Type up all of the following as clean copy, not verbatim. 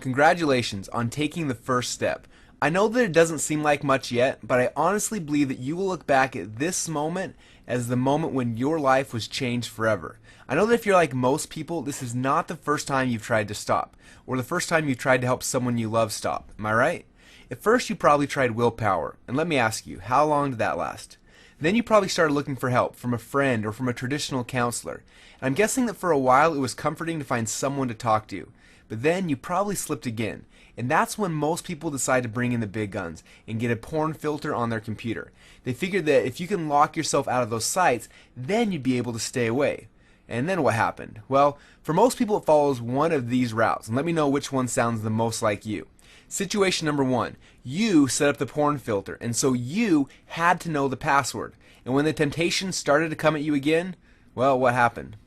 Congratulations on taking the first step. I know that it doesn't seem like much yet, but I honestly believe that you will look back at this moment as the moment when your life was changed forever. I know that if you're like most people, this is not the first time you've tried to stop, or the first time you've tried to help someone you love stop. Am I right? At first you probably tried willpower, and let me ask you, how long did that last? Then you probably started looking for help from a friend or from a traditional counselor. And I'm guessing that for a while it was comforting to find someone to talk to. But then you probably slipped again. And that's when most people decide to bring in the big guns and get a porn filter on their computer. They figured that if you can lock yourself out of those sites, then you'd be able to stay away. And then what happened? Well, for most people it follows one of these routes. And let me know which one sounds the most like you. Situation number one, you set up the porn filter, and so you had to know the password. And when the temptation started to come at you again, well, what happened?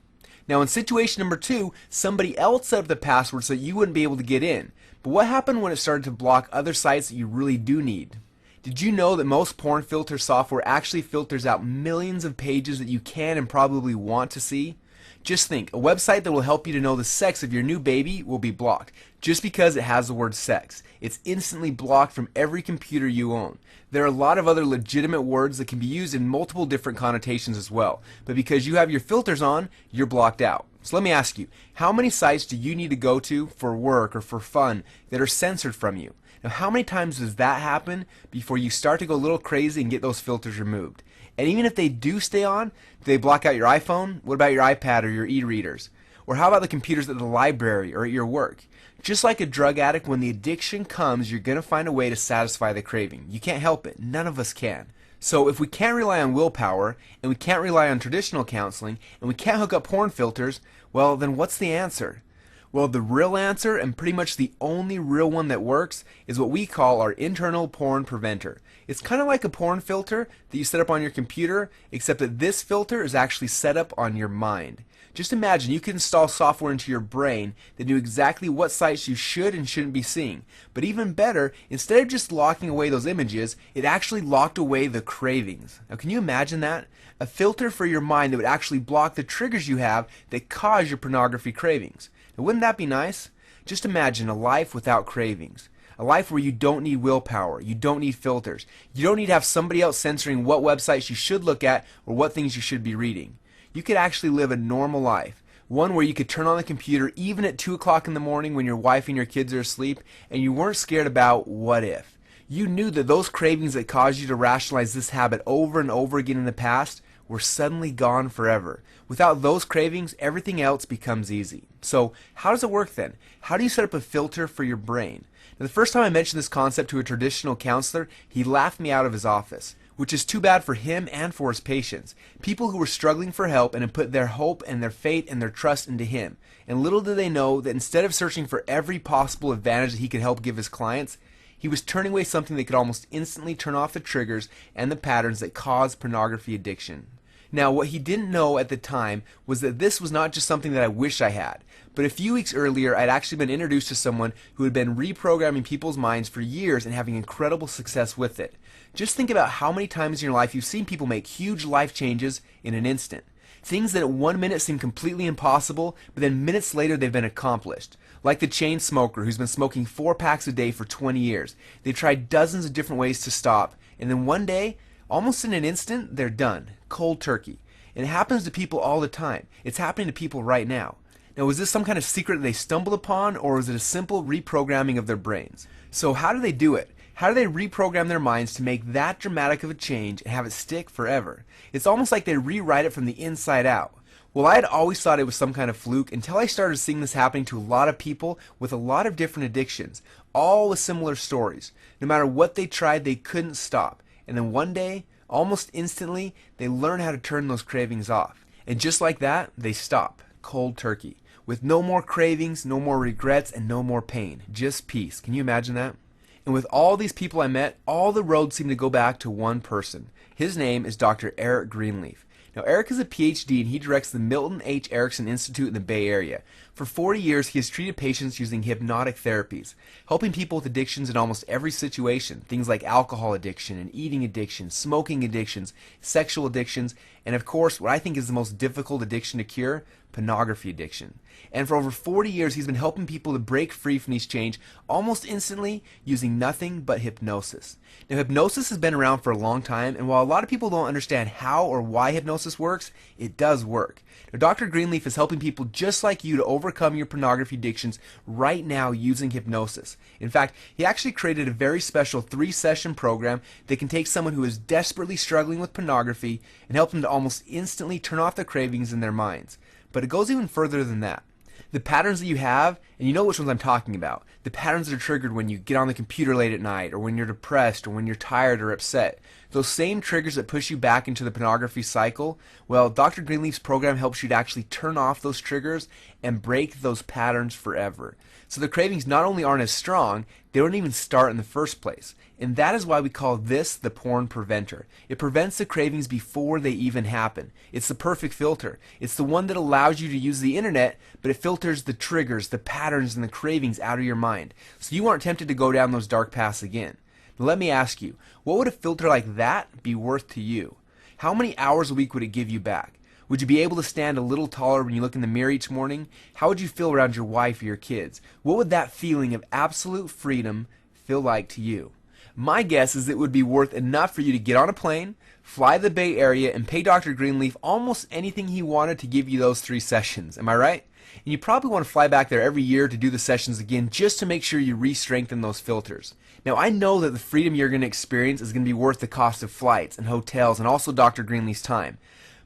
Now in situation number two, somebody else set up the password so that you wouldn't be able to get in. But what happened when it started to block other sites that you really do need? Did you know that most porn filter software actually filters out millions of pages that you can and probably want to see? Just think, a website that will help you to know the sex of your new baby will be blocked just because it has the word sex. It's instantly blocked from every computer you own. There are a lot of other legitimate words that can be used in multiple different connotations as well, but because you have your filters on, you're blocked out. So let me ask you, how many sites do you need to go to for work or for fun that are censored from you? Now how many times does that happen before you start to go a little crazy and get those filters removed? And even if they do stay on, do they block out your iPhone? What about your iPad or your e-readers? Or how about the computers at the library or at your work? Just like a drug addict, when the addiction comes, you're going to find a way to satisfy the craving. You can't help it. None of us can. So if we can't rely on willpower, and we can't rely on traditional counseling, and we can't hook up porn filters, well, then what's the answer? Well, the real answer, and pretty much the only real one that works, is what we call our internal porn preventer. It's kind of like a porn filter that you set up on your computer, except that this filter is actually set up on your mind. Just imagine you could install software into your brain that knew exactly what sites you should and shouldn't be seeing. But even better, instead of just locking away those images, it actually locked away the cravings. Now can you imagine that? A filter for your mind that would actually block the triggers you have that cause your pornography cravings. Now wouldn't that be nice? Just imagine a life without cravings. A life where you don't need willpower, you don't need filters, you don't need to have somebody else censoring what websites you should look at or what things you should be reading. You could actually live a normal life, one where you could turn on the computer even at 2 o'clock in the morning when your wife and your kids are asleep, and you weren't scared about what if. You knew that those cravings that caused you to rationalize this habit over and over again in the past were suddenly gone forever. Without those cravings, everything else becomes easy. So how does it work then? How do you set up a filter for your brain? Now, the first time I mentioned this concept to a traditional counselor, he laughed me out of his office, which is too bad for him and for his patients. People who were struggling for help and had put their hope and their faith and their trust into him. And little did they know that instead of searching for every possible advantage that he could help give his clients, he was turning away something that could almost instantly turn off the triggers and the patterns that cause pornography addiction. Now, what he didn't know at the time was that this was not just something that I wish I had, but a few weeks earlier I'd actually been introduced to someone who had been reprogramming people's minds for years and having incredible success with it. Just think about how many times in your life you've seen people make huge life changes in an instant. Things that at 1 minute seem completely impossible, but then minutes later they've been accomplished. Like the chain smoker who's been smoking 4 packs a day for 20 years. They've tried dozens of different ways to stop, and then one day, almost in an instant, they're done. Cold turkey. And it happens to people all the time. It's happening to people right now. Now, was this some kind of secret that they stumbled upon, or was it a simple reprogramming of their brains? So how do they do it? How do they reprogram their minds to make that dramatic of a change and have it stick forever? It's almost like they rewrite it from the inside out. Well, I had always thought it was some kind of fluke until I started seeing this happening to a lot of people with a lot of different addictions, all with similar stories. No matter what they tried, they couldn't stop. And then one day, almost instantly, they learn how to turn those cravings off. And just like that, they stop. Cold turkey. With no more cravings, no more regrets, and no more pain. Just peace. Can you imagine that? And with all these people I met, all the roads seem to go back to one person. His name is Dr. Eric Greenleaf. Now, Eric is a PhD and he directs the Milton H. Erickson Institute in the Bay Area. For 40 years, he has treated patients using hypnotic therapies, helping people with addictions in almost every situation, things like alcohol addiction and eating addiction, smoking addictions, sexual addictions, and of course, what I think is the most difficult addiction to cure, pornography addiction. And for over 40 years, he's been helping people to break free from these chains almost instantly using nothing but hypnosis. Now, hypnosis has been around for a long time, and while a lot of people don't understand how or why hypnosis works, it does work. Now, Dr. Greenleaf is helping people just like you to overcome your pornography addictions right now using hypnosis. In fact, he actually created a very special 3-session program that can take someone who is desperately struggling with pornography and help them to almost instantly turn off the cravings in their minds. But it goes even further than that. The patterns that you have, and you know which ones I'm talking about, the patterns that are triggered when you get on the computer late at night, or when you're depressed, or when you're tired or upset, those same triggers that push you back into the pornography cycle, well, Dr. Greenleaf's program helps you to actually turn off those triggers and break those patterns forever. So the cravings not only aren't as strong, they don't even start in the first place. And that is why we call this the porn preventer. It prevents the cravings before they even happen. It's the perfect filter. It's the one that allows you to use the internet, but it filters the triggers, the patterns, and the cravings out of your mind, so you aren't tempted to go down those dark paths again. Now let me ask you, what would a filter like that be worth to you? How many hours a week would it give you back? Would you be able to stand a little taller when you look in the mirror each morning? How would you feel around your wife or your kids? What would that feeling of absolute freedom feel like to you? My guess is it would be worth enough for you to get on a plane, fly to the Bay Area, and pay Dr. Greenleaf almost anything he wanted to give you those 3 sessions. Am I right? And you probably want to fly back there every year to do the sessions again just to make sure you re-strengthen those filters. Now, I know that the freedom you're going to experience is going to be worth the cost of flights and hotels and also Dr. Greenleaf's time.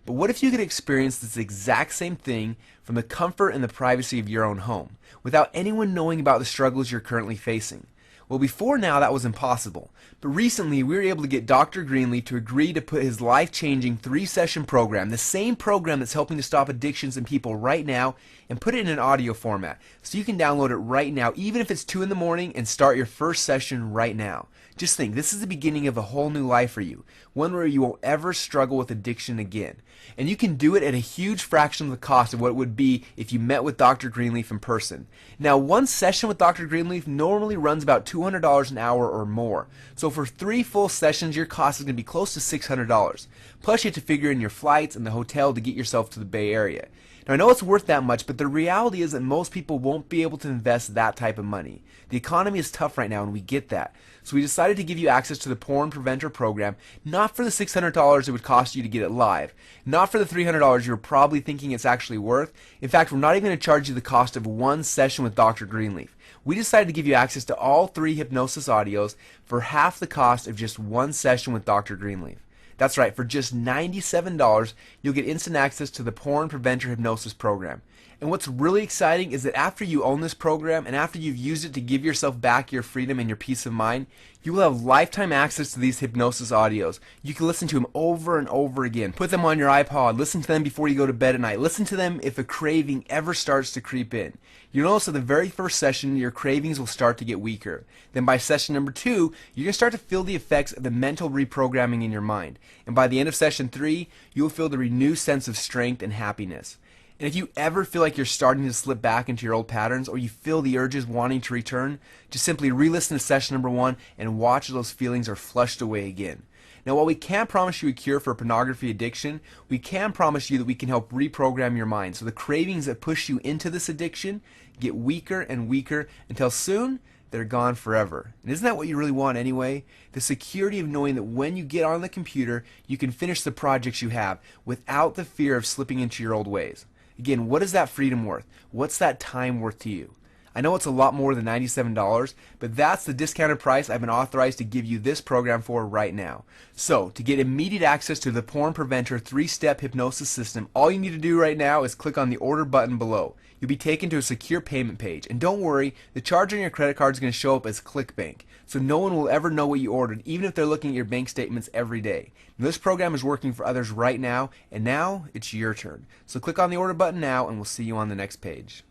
But what if you could experience this exact same thing from the comfort and the privacy of your own home, without anyone knowing about the struggles you're currently facing? Well, before now that was impossible, but recently we were able to get Dr. Greenleaf to agree to put his life-changing 3-session program, the same program that's helping to stop addictions in people right now, and put it in an audio format, so you can download it right now, even if it's 2 in the morning, and start your first session right now. Just think, this is the beginning of a whole new life for you, one where you won't ever struggle with addiction again. And you can do it at a huge fraction of the cost of what it would be if you met with Dr. Greenleaf in person. Now, one session with Dr. Greenleaf normally runs about $200 an hour or more. So for 3 full sessions, your cost is going to be close to $600. Plus, you have to figure in your flights and the hotel to get yourself to the Bay Area. Now, I know it's worth that much, but the reality is that most people won't be able to invest that type of money. The economy is tough right now, and we get that. So we decided to give you access to the Porn Preventer program, not for the $600 it would cost you to get it live, not for the $300 you're probably thinking it's actually worth. In fact, we're not even going to charge you the cost of 1 session with Dr. Greenleaf. We decided to give you access to all 3 hypnosis audios for half the cost of just 1 session with Dr. Greenleaf. That's right, for just $97, you'll get instant access to the Porn Preventer Hypnosis program. And what's really exciting is that after you own this program and after you've used it to give yourself back your freedom and your peace of mind, you will have lifetime access to these hypnosis audios. You can listen to them over and over again. Put them on your iPod, listen to them before you go to bed at night. Listen to them if a craving ever starts to creep in. You'll notice at the very first session, your cravings will start to get weaker. Then by session number 2, you're going to start to feel the effects of the mental reprogramming in your mind. And by the end of session 3, you'll feel the renewed sense of strength and happiness. And if you ever feel like you're starting to slip back into your old patterns, or you feel the urges wanting to return, just simply re-listen to session number 1 and watch those feelings are flushed away again. Now, while we can't promise you a cure for pornography addiction, we can promise you that we can help reprogram your mind so the cravings that push you into this addiction get weaker and weaker until soon they're gone forever. And isn't that what you really want anyway? The security of knowing that when you get on the computer, you can finish the projects you have without the fear of slipping into your old ways. Again, what is that freedom worth? What's that time worth to you? I know it's a lot more than $97, but that's the discounted price I've been authorized to give you this program for right now. So, to get immediate access to the Porn Preventer 3-step hypnosis system, all you need to do right now is click on the order button below. You'll be taken to a secure payment page, and don't worry, the charge on your credit card is going to show up as ClickBank, so no one will ever know what you ordered, even if they're looking at your bank statements every day. Now, this program is working for others right now, and now it's your turn. So click on the order button now, and we'll see you on the next page.